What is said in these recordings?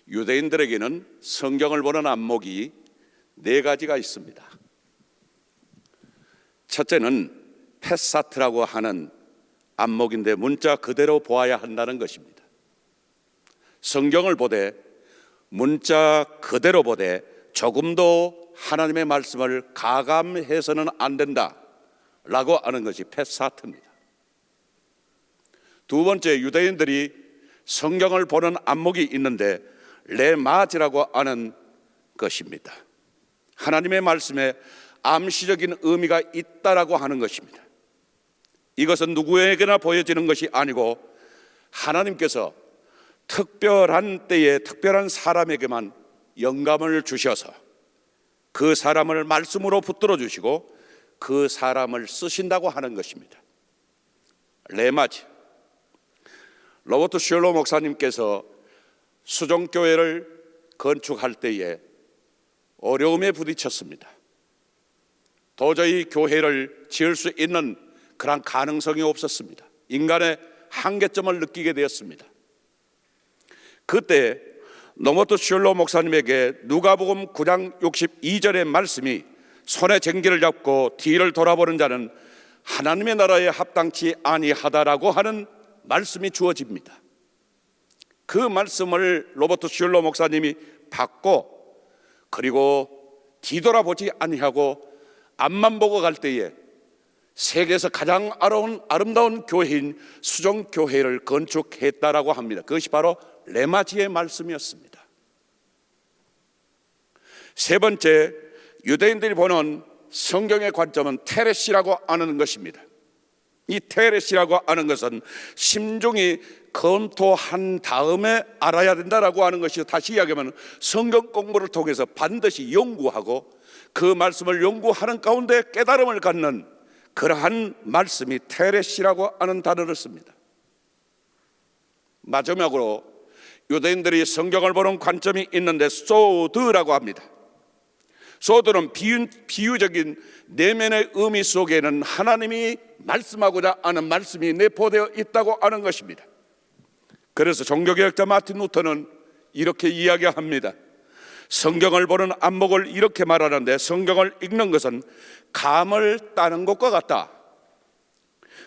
유대인들에게는 성경을 보는 안목이 네 가지가 있습니다. 첫째는 패사트라고 하는 안목인데 문자 그대로 보아야 한다는 것입니다. 성경을 보되 문자 그대로 보되 조금도 하나님의 말씀을 가감해서는 안 된다라고 하는 것이 패사트입니다. 두 번째, 유대인들이 성경을 보는 안목이 있는데 레마지라고 하는 것입니다. 하나님의 말씀에 암시적인 의미가 있다라고 하는 것입니다. 이것은 누구에게나 보여지는 것이 아니고 하나님께서 특별한 때에 특별한 사람에게만 영감을 주셔서 그 사람을 말씀으로 붙들어 주시고 그 사람을 쓰신다고 하는 것입니다. 레마지. 로버트 슐러 목사님께서 수종교회를 건축할 때에 어려움에 부딪혔습니다. 도저히 교회를 지을 수 있는 그런 가능성이 없었습니다. 인간의 한계점을 느끼게 되었습니다. 그때 로버트 슐러 목사님에게 누가복음 9장 62절의 말씀이 손에 쟁기를 잡고 뒤를 돌아보는 자는 하나님의 나라에 합당치 아니하다라고 하는 말씀이 주어집니다. 그 말씀을 로버트 슐러 목사님이 받고 그리고 뒤돌아보지 아니하고 앞만 보고 갈 때에 세계에서 가장 아름다운 교회인 수종교회를 건축했다라고 합니다. 그것이 바로 레마지의 말씀이었습니다. 세 번째, 유대인들이 보는 성경의 관점은 테레시라고 하는 것입니다. 이 테레시라고 하는 것은 심중히 검토한 다음에 알아야 된다라고 하는 것이, 다시 이야기하면 성경 공부를 통해서 반드시 연구하고 그 말씀을 연구하는 가운데 깨달음을 갖는 그러한 말씀이 테레시라고 하는 단어를 씁니다. 마지막으로 유대인들이 성경을 보는 관점이 있는데 소드라고 합니다. 소드는 비유적인 내면의 의미 속에는 하나님이 말씀하고자 하는 말씀이 내포되어 있다고 하는 것입니다. 그래서 종교개혁자 마틴 루터는 이렇게 이야기합니다. 성경을 보는 안목을 이렇게 말하는데, 성경을 읽는 것은 감을 따는 것과 같다.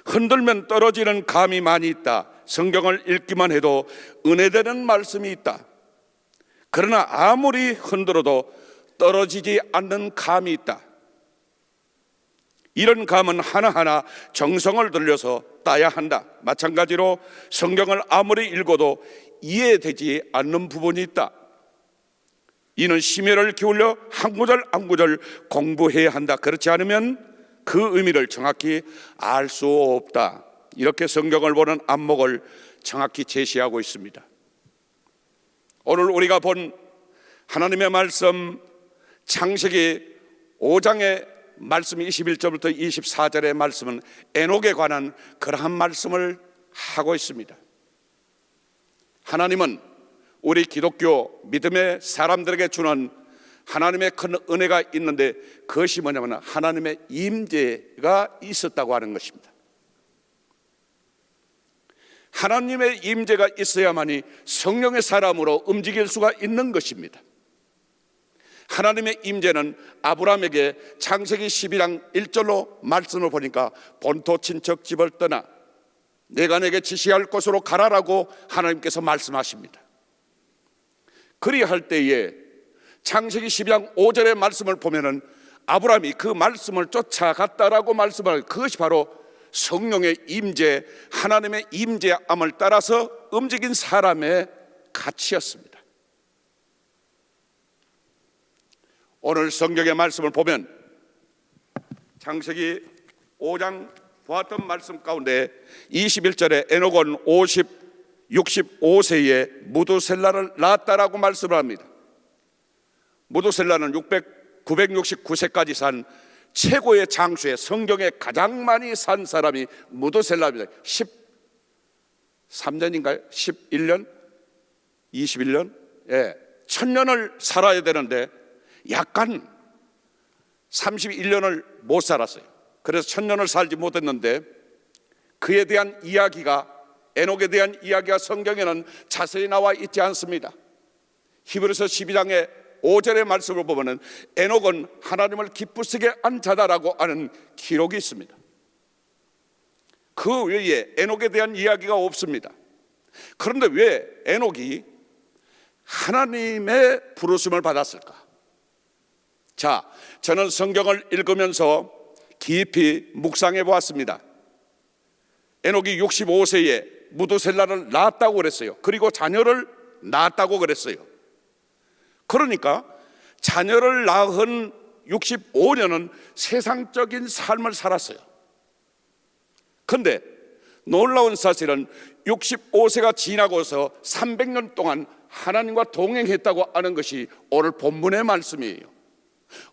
흔들면 떨어지는 감이 많이 있다. 성경을 읽기만 해도 은혜되는 말씀이 있다. 그러나 아무리 흔들어도 떨어지지 않는 감이 있다. 이런 감은 하나하나 정성을 들여서 따야 한다. 마찬가지로 성경을 아무리 읽어도 이해되지 않는 부분이 있다. 이는 심혈을 기울여 한 구절 한 구절 공부해야 한다. 그렇지 않으면 그 의미를 정확히 알 수 없다. 이렇게 성경을 보는 안목을 정확히 제시하고 있습니다. 오늘 우리가 본 하나님의 말씀, 창세기 5장의 말씀 21절부터 24절의 말씀은 에녹에 관한 그러한 말씀을 하고 있습니다. 하나님은 우리 기독교 믿음의 사람들에게 주는 하나님의 큰 은혜가 있는데, 그것이 뭐냐면 하나님의 임재가 있었다고 하는 것입니다. 하나님의 임재가 있어야만이 성령의 사람으로 움직일 수가 있는 것입니다. 하나님의 임재는 아브라함에게 창세기 12장 1절로 말씀을 보니까 본토 친척 집을 떠나 내가 내게 지시할 곳으로 가라라고 하나님께서 말씀하십니다. 그리할 때에 창세기 12장 5절의 말씀을 보면은 아브라함이 그 말씀을 쫓아갔다라고 말씀을, 그것이 바로 성령의 임재, 하나님의 임재함을 따라서 움직인 사람의 가치였습니다. 오늘 성경의 말씀을 보면 창세기 5장 보았던 말씀 가운데 21절에 에녹은 65세에 무두셀라를 낳았다라고 말씀을 합니다. 무두셀라는 969세까지 산 최고의 장수의, 성경에 가장 많이 산 사람이 무두셀라입니다. 13년인가요? 11년? 21년? 예, 1000년을 살아야 되는데 약간 31년을 못 살았어요. 그래서 1000년을 살지 못했는데, 그에 대한 이야기가, 에녹에 대한 이야기가 성경에는 자세히 나와 있지 않습니다. 히브리서 12장의 5절의 말씀을 보면 에녹은 하나님을 기쁘시게 한 자다라고 하는 기록이 있습니다. 그 외에 에녹에 대한 이야기가 없습니다. 그런데 왜 에녹이 하나님의 부르심을 받았을까? 자, 저는 성경을 읽으면서 깊이 묵상해 보았습니다. 에녹이 65세에 무두셀라를 낳았다고 그랬어요. 그리고 자녀를 낳았다고 그랬어요. 그러니까 자녀를 낳은 65년은 세상적인 삶을 살았어요. 그런데 놀라운 사실은 65세가 지나고서 300년 동안 하나님과 동행했다고 하는 것이 오늘 본문의 말씀이에요.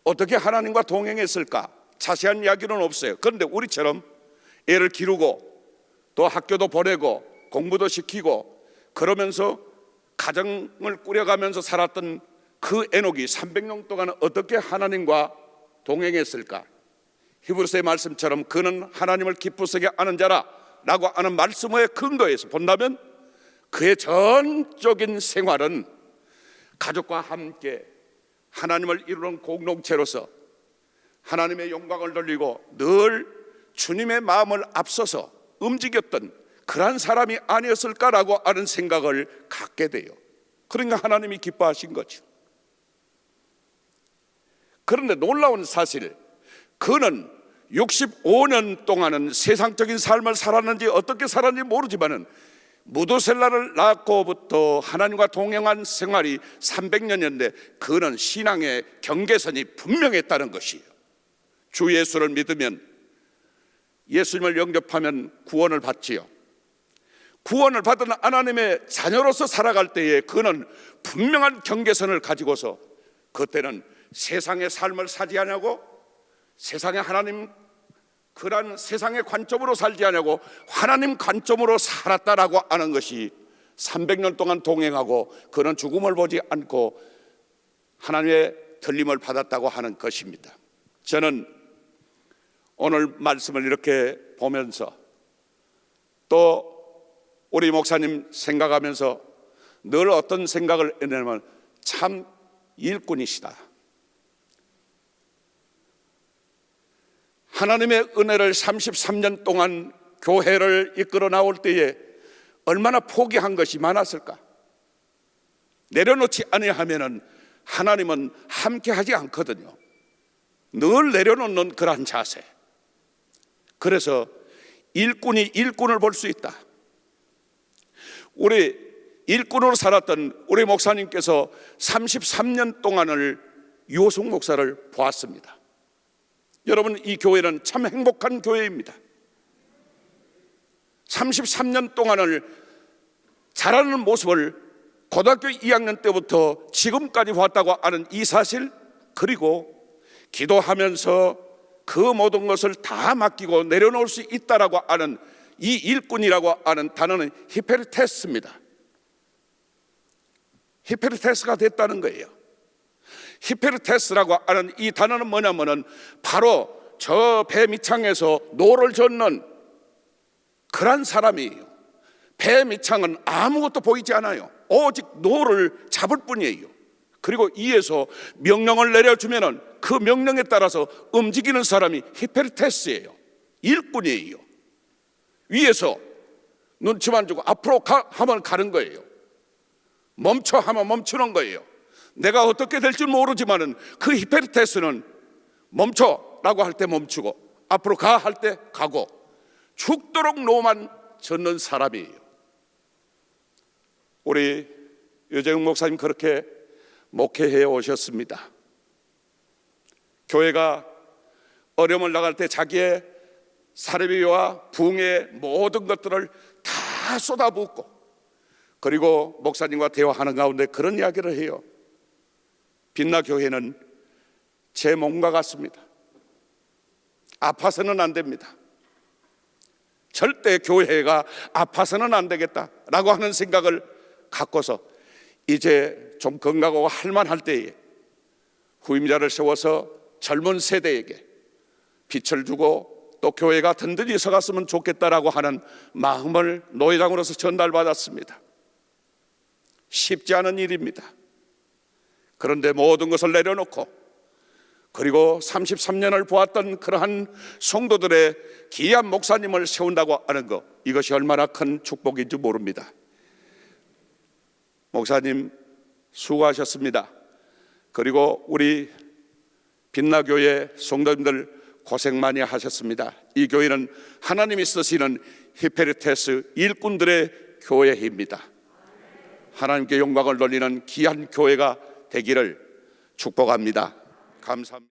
어떻게 하나님과 동행했을까? 자세한 이야기는 없어요. 그런데 우리처럼 애를 기르고 또 학교도 보내고 공부도 시키고 그러면서 가정을 꾸려가면서 살았던 그 에녹이 300년 동안 어떻게 하나님과 동행했을까? 히브리서의 말씀처럼 그는 하나님을 기쁘시게 하는 자라 라고 하는 말씀의 근거에서 본다면 그의 전적인 생활은 가족과 함께 하나님을 이루는 공동체로서 하나님의 영광을 돌리고 늘 주님의 마음을 앞서서 움직였던 그러한 사람이 아니었을까라고 하는 생각을 갖게 돼요. 그러니까 하나님이 기뻐하신 거죠. 그런데 놀라운 사실, 그는 65년 동안은 세상적인 삶을 살았는지 어떻게 살았는지 모르지만은 무두셀라를 낳고부터 하나님과 동행한 생활이 300년인데 그는 신앙의 경계선이 분명했다는 것이에요. 주 예수를 믿으면, 예수님을 영접하면 구원을 받지요. 구원을 받은 하나님의 자녀로서 살아갈 때에 그는 분명한 경계선을 가지고서 그때는 세상의 삶을 살지 않냐고, 세상의 하나님 그런 세상의 관점으로 살지 않냐고 하나님 관점으로 살았다라고 하는 것이 300년 동안 동행하고 그는 죽음을 보지 않고 하나님의 들림을 받았다고 하는 것입니다. 저는 오늘 말씀을 이렇게 보면서 또 우리 목사님 생각하면서 늘 어떤 생각을 했냐면 참 일꾼이시다. 하나님의 은혜를 33년 동안 교회를 이끌어 나올 때에 얼마나 포기한 것이 많았을까? 내려놓지 아니하면은 하나님은 함께 하지 않거든요. 늘 내려놓는 그러한 자세. 그래서 일꾼이 일꾼을 볼 수 있다. 우리 일꾼으로 살았던 우리 목사님께서 33년 동안을 유호숙 목사를 보았습니다. 여러분, 이 교회는 참 행복한 교회입니다. 33년 동안을 자라는 모습을 고등학교 2학년 때부터 지금까지 봤다고 하는 이 사실, 그리고 기도하면서 그 모든 것을 다 맡기고 내려놓을 수 있다라고 하는 이 일꾼이라고 하는 단어는 히페르테스입니다. 히페르테스가 됐다는 거예요. 히페르테스라고 하는 이 단어는 뭐냐면은 바로 저 배 밑창에서 노를 젓는 그런 사람이에요. 배 밑창은 아무것도 보이지 않아요. 오직 노를 잡을 뿐이에요. 그리고 위에서 명령을 내려주면은 그 명령에 따라서 움직이는 사람이 히페르테스예요. 일꾼이에요. 위에서 눈치만 주고 앞으로 가 하면 가는 거예요. 멈춰 하면 멈추는 거예요. 내가 어떻게 될지 모르지만은 그 히페르테스는 멈춰라고 할 때 멈추고 앞으로 가 할 때 가고 죽도록 노만 젓는 사람이에요. 우리 유재용 목사님 그렇게 목회해 오셨습니다. 교회가 어려움을 나갈 때 자기의 사례비와 부흥의 모든 것들을 다 쏟아붓고 그리고 목사님과 대화하는 가운데 그런 이야기를 해요. 빛나 교회는 제 몸과 같습니다. 아파서는 안 됩니다. 절대 교회가 아파서는 안 되겠다라고 하는 생각을 갖고서 이제 좀 건강하고 할만할 때에 후임자를 세워서 젊은 세대에게 빛을 주고 또 교회가 든든히 서갔으면 좋겠다라고 하는 마음을 노회장으로서 전달받았습니다. 쉽지 않은 일입니다. 그런데 모든 것을 내려놓고 그리고 33년을 보았던 그러한 성도들의 귀한 목사님을 세운다고 하는 것, 이것이 얼마나 큰 축복인지 모릅니다. 목사님 수고하셨습니다. 그리고 우리 빛나교회 성도님들 고생 많이 하셨습니다. 이 교회는 하나님이 쓰시는 히페르테스 일꾼들의 교회입니다. 하나님께 영광을 돌리는 귀한 교회가 되기를 축복합니다. 감사합니다.